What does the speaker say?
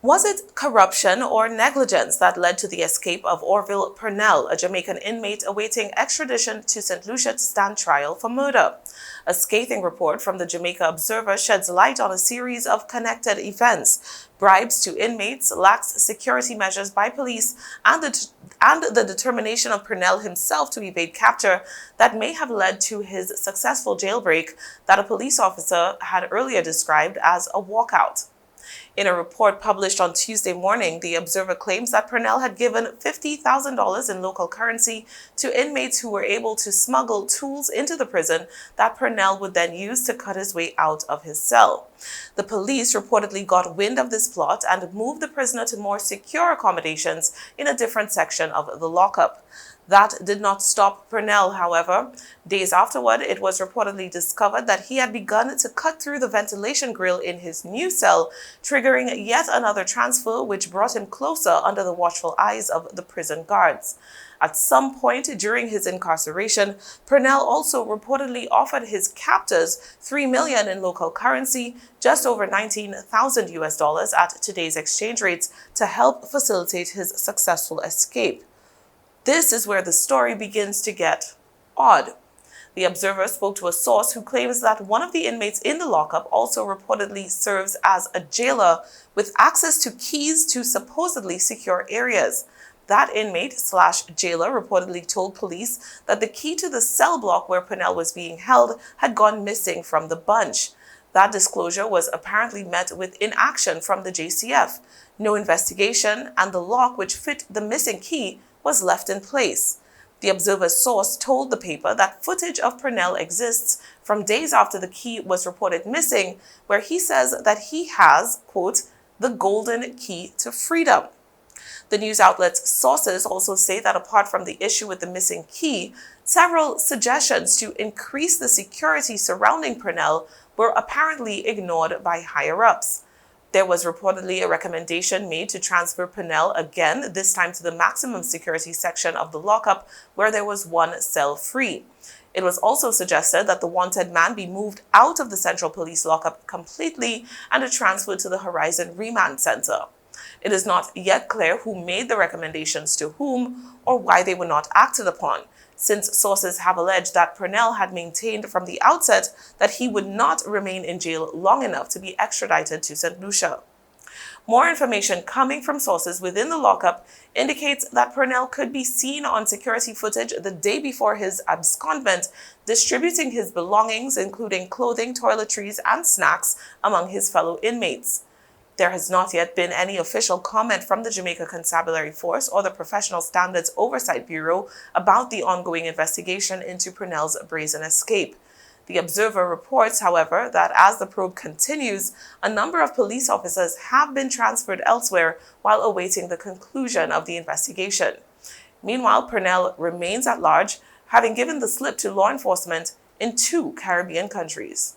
Was it corruption or negligence that led to the escape of Orville Purnell, a Jamaican inmate awaiting extradition to Saint Lucia to stand trial for murder? A scathing report from the Jamaica Observer sheds light on a series of connected events: bribes to inmates, lax security measures by police, and the determination of Purnell himself to evade capture that may have led to his successful jailbreak that a police officer had earlier described as a walkout. In a report published on Tuesday morning, the Observer claims that Purnell had given $50,000 in local currency to inmates who were able to smuggle tools into the prison that Purnell would then use to cut his way out of his cell. The police reportedly got wind of this plot and moved the prisoner to more secure accommodations in a different section of the lockup. That did not stop Purnell, however. Days afterward, it was reportedly discovered that he had begun to cut through the ventilation grill in his new cell, triggering yet another transfer which brought him closer under the watchful eyes of the prison guards. At some point during his incarceration, Purnell also reportedly offered his captors $3 million in local currency, just over $19,000 at today's exchange rates, to help facilitate his successful escape. This is where the story begins to get odd. The Observer spoke to a source who claims that one of the inmates in the lockup also reportedly serves as a jailer with access to keys to supposedly secure areas. That inmate/jailer reportedly told police that the key to the cell block where Purnell was being held had gone missing from the bunch. That disclosure was apparently met with inaction from the JCF. No investigation, and the lock which fit the missing key was left in place. The Observer's source told the paper that footage of Purnell exists from days after the key was reported missing, where he says that he has, quote, the golden key to freedom. The news outlet's sources also say that apart from the issue with the missing key, several suggestions to increase the security surrounding Purnell were apparently ignored by higher-ups. There was reportedly a recommendation made to transfer Purnell again, this time to the maximum security section of the lockup, where there was one cell free. It was also suggested that the wanted man be moved out of the Central Police lockup completely and transferred to the Horizon Remand Center. It is not yet clear who made the recommendations to whom or why they were not acted upon, since sources have alleged that Purnell had maintained from the outset that he would not remain in jail long enough to be extradited to Saint Lucia. More information coming from sources within the lockup indicates that Purnell could be seen on security footage the day before his abscondment, distributing his belongings, including clothing, toiletries, and snacks, among his fellow inmates. There has not yet been any official comment from the Jamaica Constabulary Force or the Professional Standards Oversight Bureau about the ongoing investigation into Purnell's brazen escape. The Observer reports, however, that as the probe continues, a number of police officers have been transferred elsewhere while awaiting the conclusion of the investigation. Meanwhile, Purnell remains at large, having given the slip to law enforcement in 2 Caribbean countries.